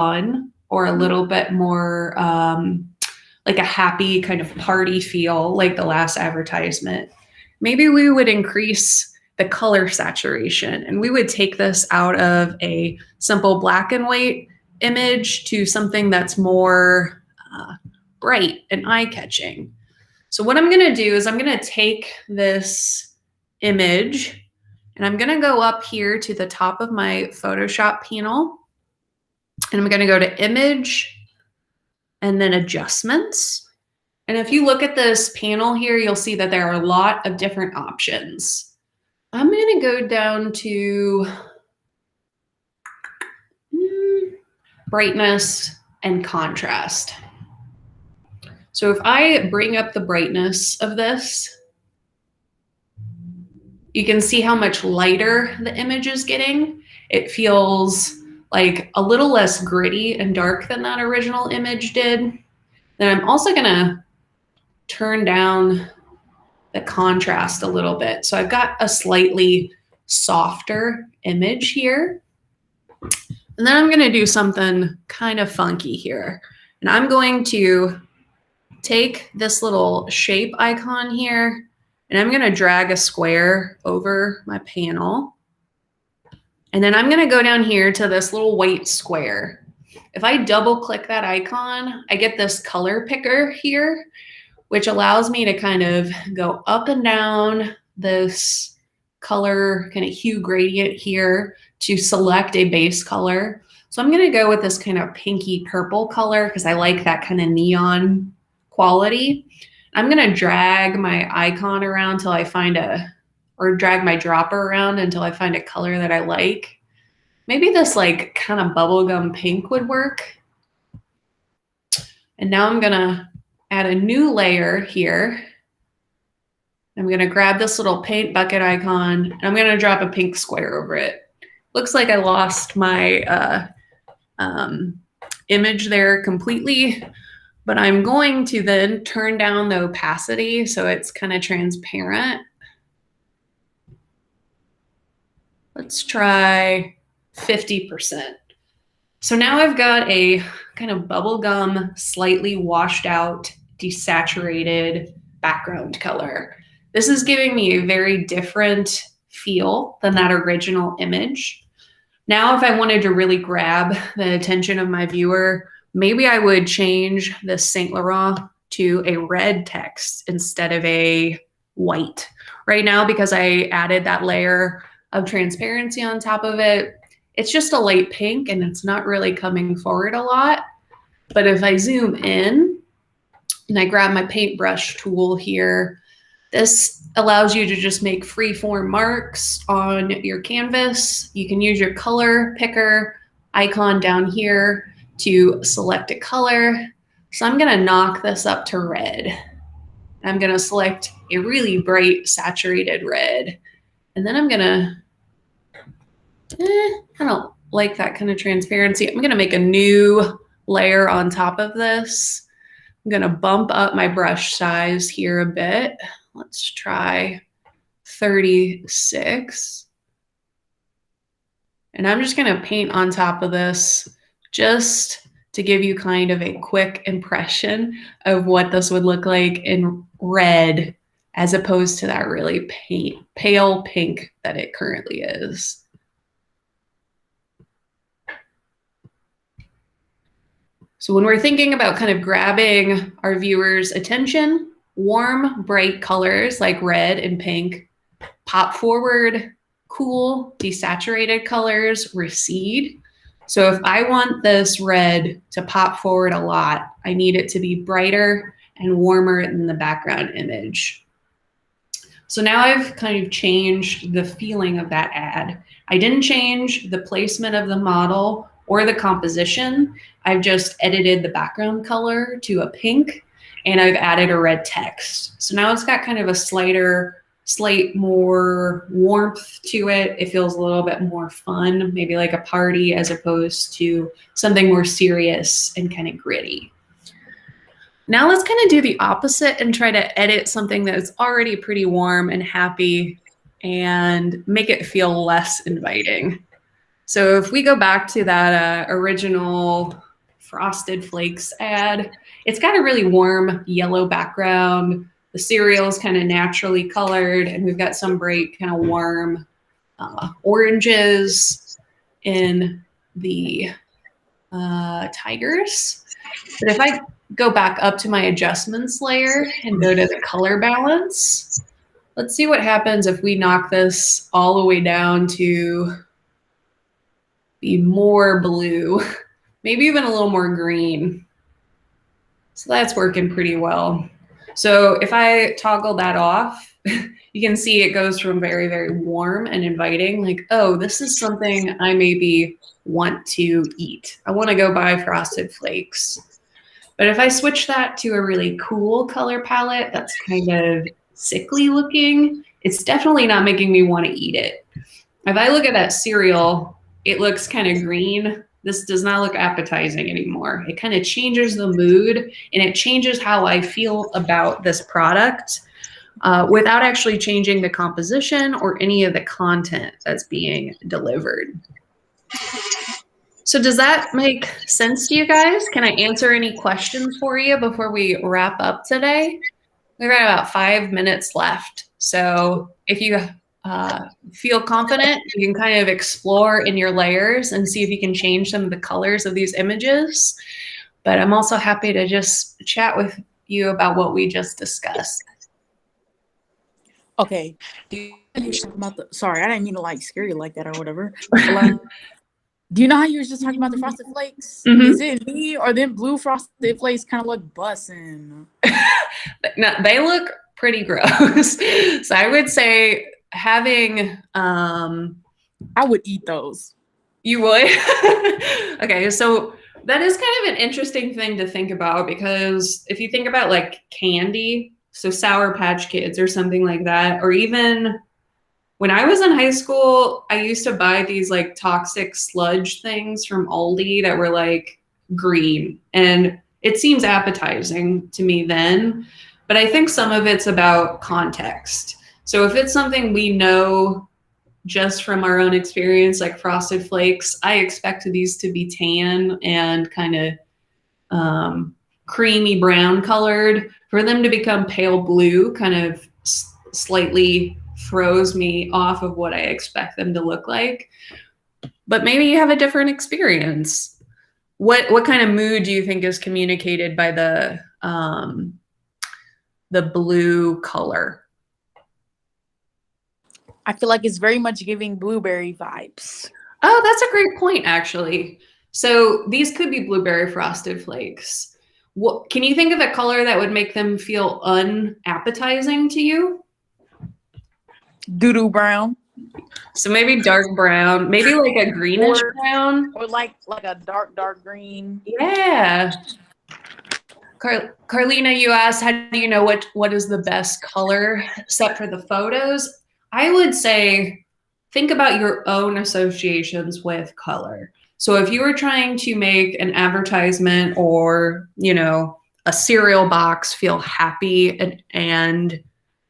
fun or a little bit more like a happy kind of party feel like the last advertisement, maybe we would increase the color saturation and we would take this out of a simple black and white image to something that's more bright and eye-catching. So what I'm going to do is I'm going to take this image and I'm going to go up here to the top of my Photoshop panel and I'm going to go to Image and then Adjustments. And if you look at this panel here, you'll see that there are a lot of different options. I'm going to go down to brightness and contrast. So if I bring up the brightness of this, you can see how much lighter the image is getting. It feels like a little less gritty and dark than that original image did. Then I'm also gonna turn down the contrast a little bit. So I've got a slightly softer image here. And then I'm gonna do something kind of funky here. And I'm going to take this little shape icon here and I'm gonna drag a square over my panel. And then I'm gonna go down here to this little white square. If I double click that icon, I get this color picker here, which allows me to kind of go up and down this color kind of hue gradient here to select a base color. So I'm gonna go with this kind of pinky purple color because I like that kind of neon quality. I'm gonna drag my icon around till I find or drag my dropper around until I find a color that I like. Maybe this like kind of bubblegum pink would work. And now I'm gonna add a new layer here. I'm gonna grab this little paint bucket icon and I'm gonna drop a pink square over it. Looks like I lost my image there completely, but I'm going to then turn down the opacity so it's kind of transparent. Let's try 50%. So now I've got a kind of bubblegum, slightly washed out, desaturated background color. This is giving me a very different feel than that original image. Now, if I wanted to really grab the attention of my viewer, maybe I would change the Saint Laurent to a red text instead of a white. Right now, because I added that layer of transparency on top of it, it's just a light pink and it's not really coming forward a lot. But if I zoom in and I grab my paintbrush tool here, this allows you to just make free-form marks on your canvas. You can use your color picker icon down here to select a color. So I'm gonna knock this up to red. I'm gonna select a really bright saturated red. And then I'm gonna, I don't like that kind of transparency. I'm gonna make a new layer on top of this. I'm gonna bump up my brush size here a bit. Let's try 36. And I'm just gonna paint on top of this just to give you kind of a quick impression of what this would look like in red as opposed to that really pale pink that it currently is. So when we're thinking about kind of grabbing our viewers' attention, warm, bright colors like red and pink pop forward, cool, desaturated colors recede. So if I want this red to pop forward a lot, I need it to be brighter and warmer than the background image. So now I've kind of changed the feeling of that ad. I didn't change the placement of the model or the composition. I've just edited the background color to a pink and I've added a red text. So now it's got kind of a slight more warmth to it. It feels a little bit more fun, maybe like a party as opposed to something more serious and kind of gritty. Now let's kind of do the opposite and try to edit something that's already pretty warm and happy and make it feel less inviting. So if we go back to that original Frosted Flakes ad, it's got a really warm yellow background. The cereal's kind of naturally colored, and we've got some bright kind of warm oranges in the tigers. But if I go back up to my adjustments layer and go to the color balance, let's see what happens if we knock this all the way down to be more blue, maybe even a little more green. So that's working pretty well. So if I toggle that off, you can see it goes from very, very warm and inviting, like, oh, this is something I maybe want to eat. I want to go buy Frosted Flakes. But if I switch that to a really cool color palette that's kind of sickly looking, it's definitely not making me want to eat it. If I look at that cereal, it looks kind of green. This does not look appetizing anymore. It kind of changes the mood, and it changes how I feel about this product without actually changing the composition or any of the content that's being delivered. So does that make sense to you guys? Can I answer any questions for you before we wrap up today? We've got about 5 minutes left. So if you feel confident, you can kind of explore in your layers and see if you can change some of the colors of these images. But I'm also happy to just chat with you about what we just discussed. Okay. Do you know you were talking about the, sorry, I didn't mean to like scare you like that or whatever. Do you know how you were just talking about the Frosted Flakes? Mm-hmm. Is it me or them blue Frosted Flakes kind of look bussin'? No, they look pretty gross. So I would say having I would eat those. You would? Okay, so that is kind of an interesting thing to think about, because if you think about like candy, so Sour Patch Kids or something like that, or even when I was in high school, I used to buy these like toxic sludge things from Aldi that were like green, and it seems appetizing to me then, but I think some of it's about context. So if it's something we know just from our own experience, like Frosted Flakes, I expect these to be tan and kind of creamy brown colored. For them to become pale blue kind of slightly throws me off of what I expect them to look like. But maybe you have a different experience. What kind of mood do you think is communicated by the blue color? I feel like it's very much giving blueberry vibes. Oh, that's a great point, actually. So these could be blueberry Frosted Flakes. What, can you think of a color that would make them feel unappetizing to you? Doo-doo brown. So maybe dark brown, maybe like a greenish brown. Or like a dark green. Yeah. Carlina, you asked, how do you know what is the best color set for the photos? I would say think about your own associations with color. So if you were trying to make an advertisement or, you know, a cereal box feel happy and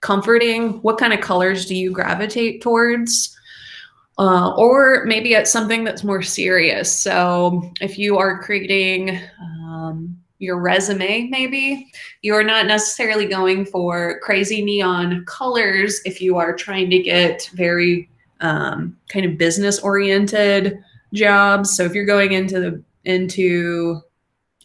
comforting, what kind of colors do you gravitate towards? Or maybe it's something that's more serious. So if you are creating your resume, maybe you're not necessarily going for crazy neon colors if you are trying to get very kind of business oriented jobs. So if you're going into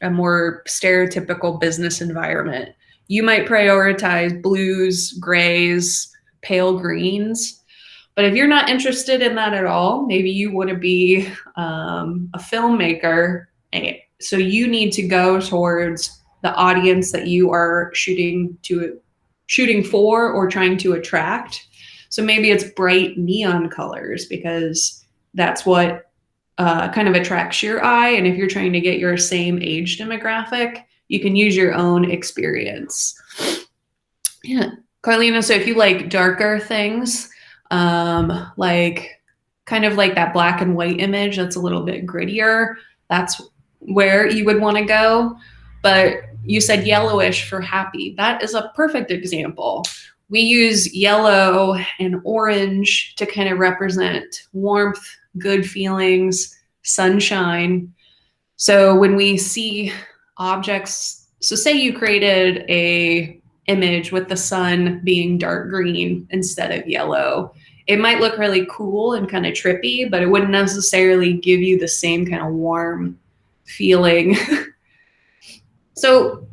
a more stereotypical business environment, you might prioritize blues, grays, pale greens. But if you're not interested in that at all, maybe you want to be a filmmaker. So you need to go towards the audience that you are shooting for or trying to attract. So maybe it's bright neon colors because that's what kind of attracts your eye. And if you're trying to get your same age demographic, you can use your own experience. Yeah, Carlina, so if you like darker things, like kind of like that black and white image that's a little bit grittier, that's where you would want to go. But you said yellowish for happy. That is a perfect example. we use yellow and orange to kind of represent warmth, good feelings, sunshine. So when we see objects, so say you created a image with the sun being dark green instead of yellow, it might look really cool and kind of trippy, but it wouldn't necessarily give you the same kind of warm feeling. So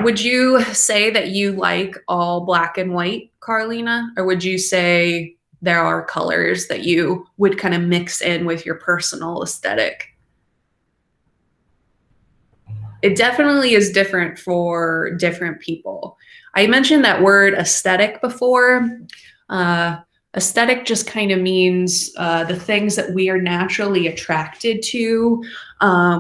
would you say that you like all black and white, Carlina? Or would you say there are colors that you would kind of mix in with your personal aesthetic? It definitely is different for different people. I mentioned that word aesthetic before. Aesthetic just kind of means the things that we are naturally attracted to.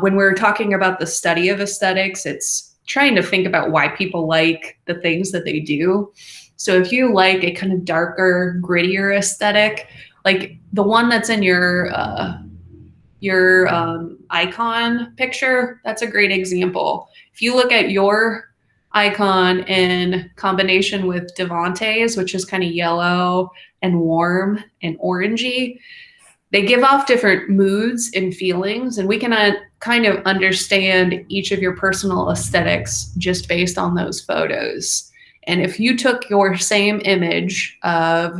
When we're talking about the study of aesthetics, it's trying to think about why people like the things that they do. So if you like a kind of darker, grittier aesthetic, like the one that's in your icon picture, that's a great example. If you look at your icon in combination with Devante's, which is kind of yellow and warm and orangey, they give off different moods and feelings, and we can kind of understand each of your personal aesthetics just based on those photos. And if you took your same image of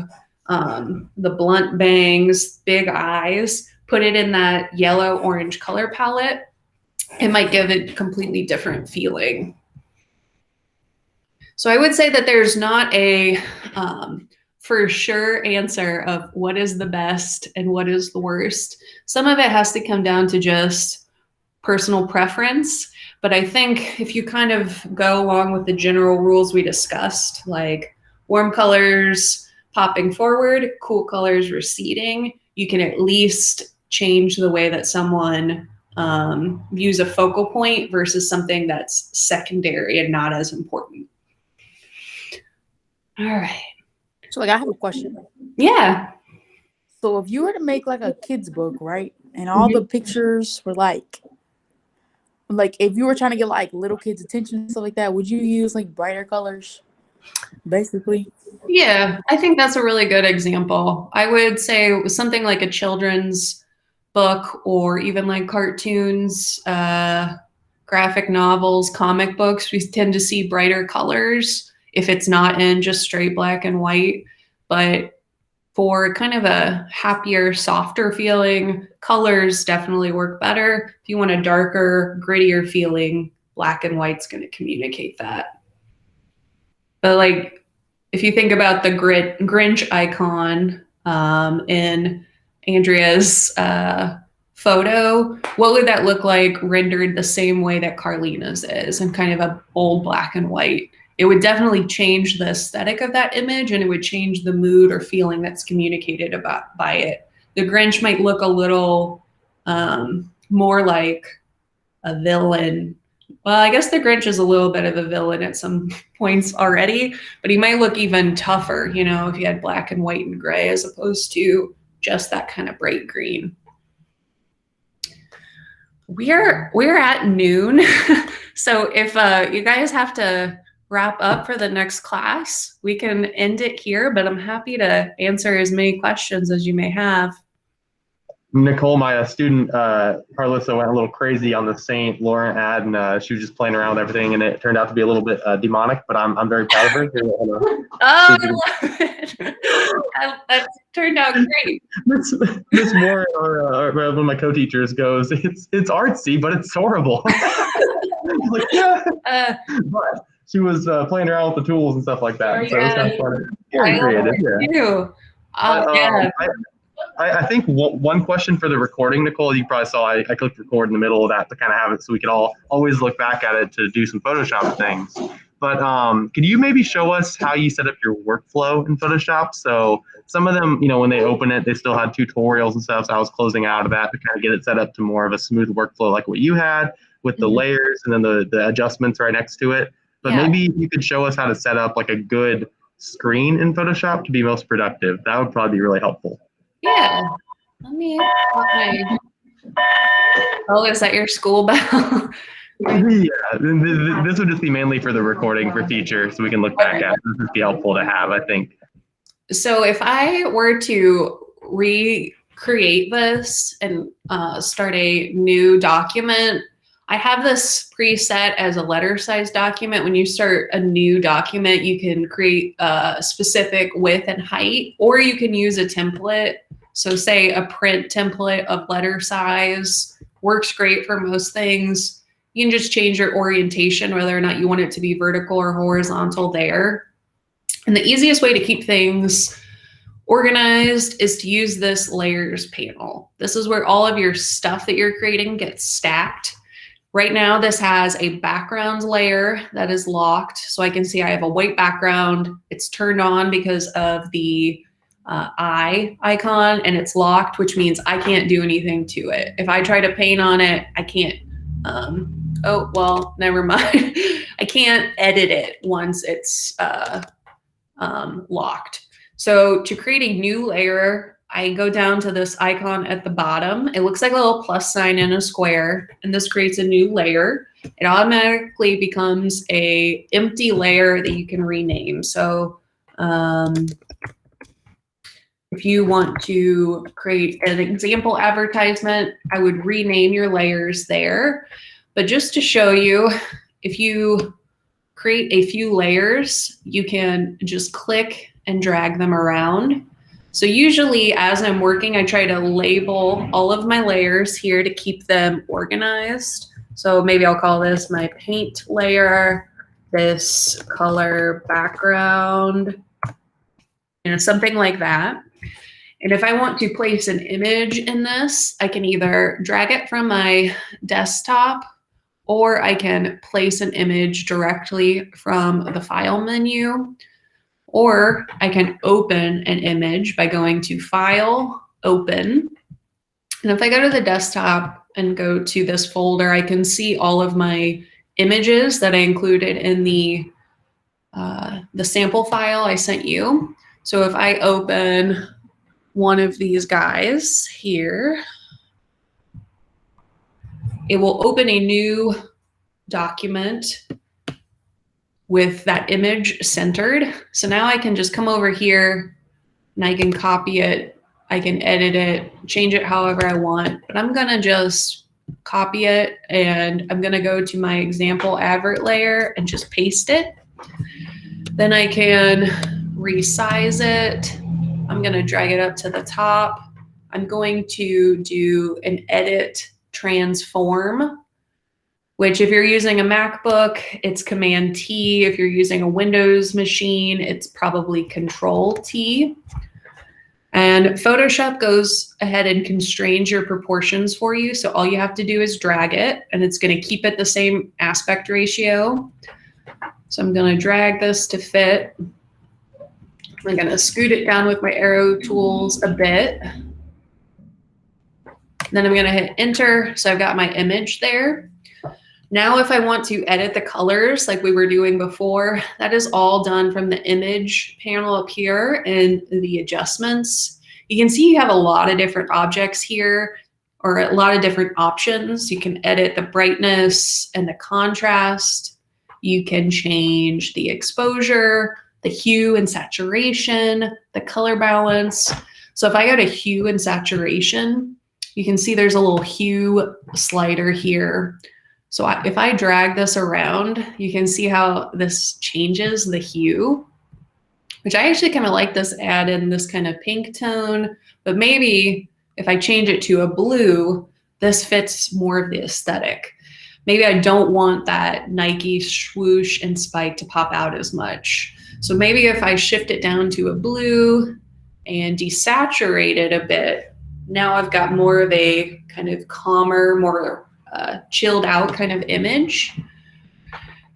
the blunt bangs, big eyes, put it in that yellow orange color palette, it might give it a completely different feeling. So I would say that there's not a for sure answer of what is the best and what is the worst. Some of it has to come down to just personal preference. But I think if you kind of go along with the general rules we discussed, like warm colors popping forward, cool colors receding, you can at least change the way that someone views a focal point versus something that's secondary and not as important. All right. So like I have a question. Yeah. So if you were to make like a kid's book, right? And all the pictures were like if you were trying to get like little kids' attention and stuff like that, would you use like brighter colors? Basically. Yeah, I think that's a really good example. I would say it was something like a children's book or even like cartoons, graphic novels, comic books. We tend to see brighter colors if it's not in just straight black and white. But for kind of a happier, softer feeling, colors definitely work better. If you want a darker, grittier feeling, black and white's going to communicate that. But like, if you think about the Grinch icon in Andrea's photo, what would that look like rendered the same way that Carlina's is, and kind of a bold black and white? It would definitely change the aesthetic of that image, and it would change the mood or feeling that's communicated about by it. The Grinch might look a little more like a villain. Well, I guess the Grinch is a little bit of a villain at some points already, but he might look even tougher, you know, if he had black and white and gray as opposed to just that kind of bright green. We're at noon, so if you guys have to wrap up for the next class, we can end it here, but I'm happy to answer as many questions as you may have. Nicole, my student, Carlissa, went a little crazy on the St. Laurent ad, and she was just playing around with everything, and it turned out to be a little bit demonic, but I'm very proud of her. Oh, I love it. That turned out great. Miss Moore, or one of my co-teachers, goes, it's artsy, but it's horrible. Like, yeah. But she was playing around with the tools and stuff like that, so it was kind of fun. Very creative. Yeah. Yeah. I think one question for the recording, Nicole, you probably saw I clicked record in the middle of that to kind of have it so we could all always look back at it to do some Photoshop things. But could you maybe show us how you set up your workflow in Photoshop? So some of them, you know, when they open it, they still had tutorials and stuff. So I was closing out of that to kind of get it set up to more of a smooth workflow like what you had with the layers and then the adjustments right next to it. But maybe you could show us how to set up like a good screen in Photoshop to be most productive. That would probably be really helpful. Yeah. Let me. Oh, is that your school bell? Yeah, this would just be mainly for the recording for future, so we can look back at it. This would be helpful to have, I think. So if I were to recreate this and start a new document, I have this preset as a letter size document. When you start a new document, you can create a specific width and height, or you can use a template. So say a print template of letter size works great for most things. You can just change your orientation, whether or not you want it to be vertical or horizontal there. And the easiest way to keep things organized is to use this layers panel. This is where all of your stuff that you're creating gets stacked. Right now, this has a background layer that is locked. So I can see I have a white background. It's turned on because of the eye icon, and it's locked, which means I can't do anything to it. If I try to paint on it, I can't. Oh, well, never mind. I can't edit it once it's locked. So to create a new layer, I go down to this icon at the bottom. It looks like a little plus sign in a square, and this creates a new layer. It automatically becomes a empty layer that you can rename. So if you want to create an example advertisement, I would rename your layers there. But just to show you, if you create a few layers, you can just click and drag them around. So usually as I'm working, I try to label all of my layers here to keep them organized. So maybe I'll call this my paint layer, this color background, something like that. And if I want to place an image in this, I can either drag it from my desktop, or I can place an image directly from the file menu, or I can open an image by going to File, Open. And if I go to the desktop and go to this folder, I can see all of my images that I included in the sample file I sent you. So if I open one of these guys here, it will open a new document with that image centered. So now I can just come over here and I can copy it. I can edit it, change it however I want, but I'm gonna just copy it, and I'm gonna go to my example advert layer and just paste it. Then I can resize it. I'm gonna drag it up to the top. I'm going to do an edit transform, which if you're using a MacBook, it's Command T. If you're using a Windows machine, it's probably Control T. And Photoshop goes ahead and constrains your proportions for you. So all you have to do is drag it, and it's gonna keep it the same aspect ratio. So I'm gonna drag this to fit. I'm gonna scoot it down with my arrow tools a bit. Then I'm gonna hit enter. So I've got my image there. Now, if I want to edit the colors like we were doing before, that is all done from the image panel up here in the adjustments. You can see you have a lot of different objects here, or a lot of different options. You can edit the brightness and the contrast. You can change the exposure, the hue and saturation, the color balance. So if I go to hue and saturation, you can see there's a little hue slider here. So if I drag this around, you can see how this changes the hue, which I actually kind of like this add in this kind of pink tone, but maybe if I change it to a blue, this fits more of the aesthetic. Maybe I don't want that Nike swoosh and spike to pop out as much. So maybe if I shift it down to a blue and desaturate it a bit, now I've got more of a kind of calmer, more chilled out kind of image.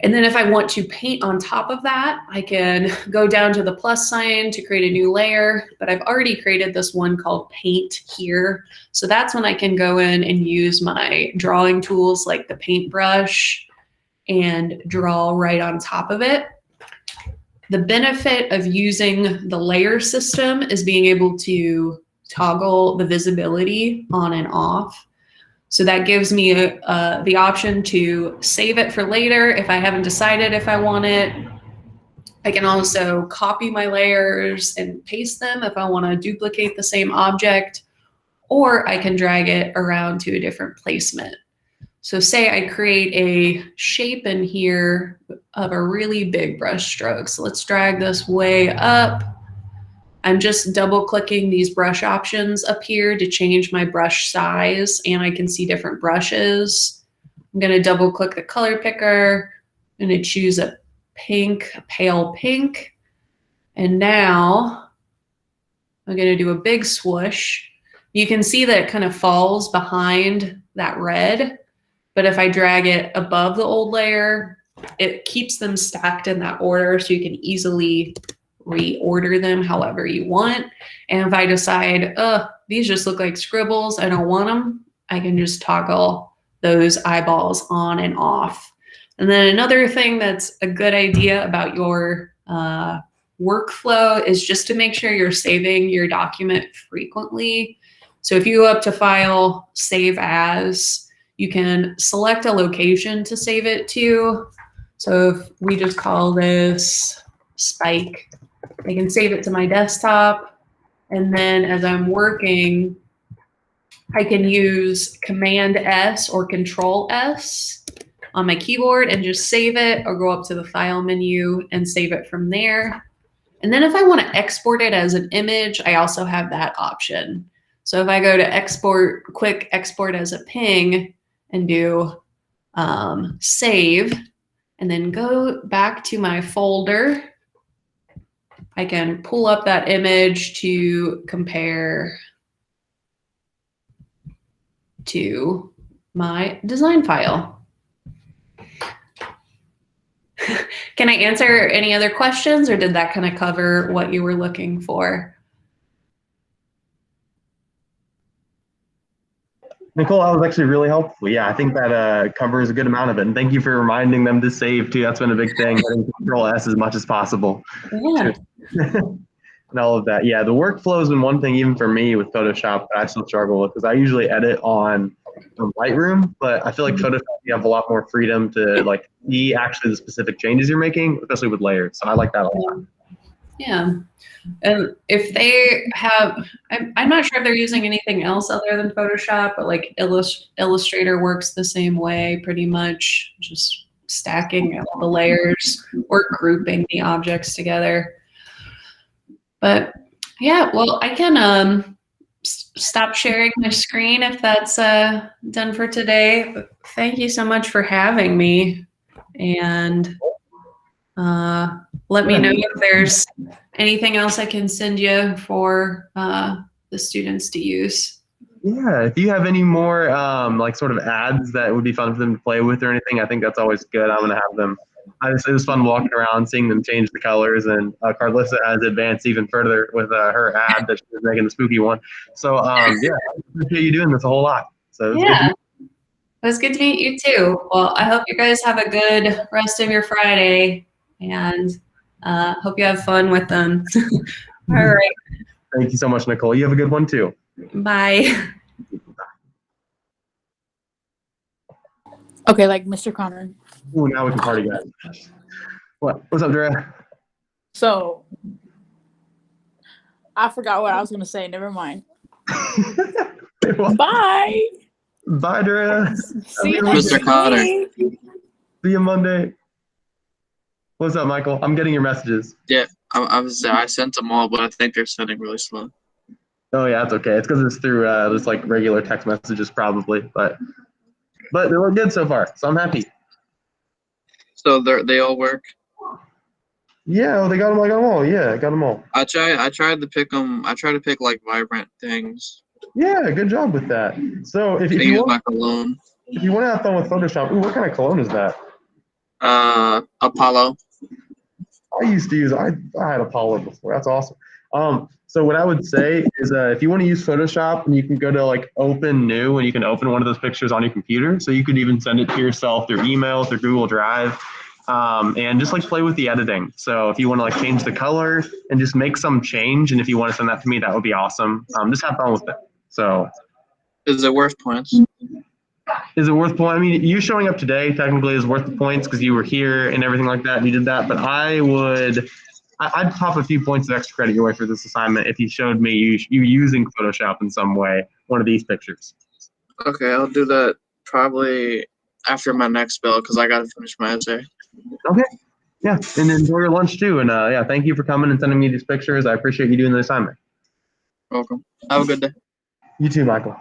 And then if I want to paint on top of that, I can go down to the plus sign to create a new layer, but I've already created this one called paint here. So that's when I can go in and use my drawing tools like the paintbrush and draw right on top of it. The benefit of using the layer system is being able to toggle the visibility on and off. So that gives me the option to save it for later if I haven't decided if I want it. I can also copy my layers and paste them if I want to duplicate the same object, or I can drag it around to a different placement. So say I create a shape in here of a really big brush stroke. So let's drag this way up. I'm just double clicking these brush options up here to change my brush size, and I can see different brushes. I'm going to double click the color picker and I choose a pink, a pale pink. And now I'm going to do a big swoosh. You can see that it kind of falls behind that red, but if I drag it above the old layer, it keeps them stacked in that order so you can easily reorder them however you want. And if I decide, these just look like scribbles, I don't want them, I can just toggle those eyeballs on and off. And then another thing that's a good idea about your workflow is just to make sure you're saving your document frequently. So if you go up to File, Save As, you can select a location to save it to. So if we just call this Spike, I can save it to my desktop. And then as I'm working, I can use Command S or Control S on my keyboard and just save it, or go up to the File menu and save it from there. And then if I want to export it as an image, I also have that option. So if I go to export, quick export as a ping and do save, and then go back to my folder, I can pull up that image to compare to my design file. Can I answer any other questions, or did that kind of cover what you were looking for? Nicole, that was actually really helpful. Yeah, I think that covers a good amount of it. And thank you for reminding them to save too. That's been a big thing, getting Control S as much as possible. Yeah. And all of that. Yeah, the workflow has been one thing even for me with Photoshop that I still struggle with, because I usually edit on Lightroom, but I feel like Photoshop, you have a lot more freedom to like see actually the specific changes you're making, especially with layers. So I like that a lot. Yeah. And if they have, I'm not sure if they're using anything else other than Photoshop, but like Illustrator works the same way pretty much, just stacking all the layers or grouping the objects together. But yeah, well, I can stop sharing my screen if that's done for today. But thank you so much for having me. And let me know if there's anything else I can send you for the students to use. Yeah, if you have any more like sort of ads that would be fun for them to play with or anything, I think that's always good. I'm gonna have them. It was fun walking around, seeing them change the colors, and Carlissa has advanced even further with her ad that she was making, the spooky one. So yeah, I appreciate you doing this a whole lot. So yeah, it was good to meet you too. Well, I hope you guys have a good rest of your Friday, and hope you have fun with them. All right. Thank you so much, Nicole. You have a good one too. Bye. Okay, like Mr. Connor. Ooh, now we can party, guys. What's up, Drea? So, I forgot what I was going to say. Never mind. Bye. Bye, Drea. See you next Mr. Connor. week. See you Monday. What's up, Michael? I'm getting your messages. Yeah, I sent them all, but I think they're sending really slow. Oh yeah, it's okay. It's because it's through just like regular text messages probably, but they look good so far, so I'm happy. So they all work. Yeah, they got them. I got them all. Yeah, I got them all. I tried to pick them. I tried to pick like vibrant things. Yeah, good job with that. So if I you use want, my cologne. if you want to have fun with Photoshop, ooh, what kind of cologne is that? Apollo. I used to use. I had Apollo before. That's awesome. So what I would say is if you want to use Photoshop, and you can go to like open new, and you can open one of those pictures on your computer. So you could even send it to yourself through email, through Google Drive, and just like play with the editing. So if you want to like change the color and just make some change, and if you want to send that to me, that would be awesome. Just have fun with it. So Is it worth points? Is it worth point? I mean, you showing up today technically is worth the points because you were here and everything like that. And you did that, but I'd pop a few points of extra credit your way for this assignment if you showed me you using Photoshop in some way, one of these pictures. Okay, I'll do that probably after my next bill because I got to finish my essay. Okay. Yeah, and enjoy your lunch too. And yeah, thank you for coming and sending me these pictures. I appreciate you doing the assignment. Welcome. Have a good day. You too, Michael.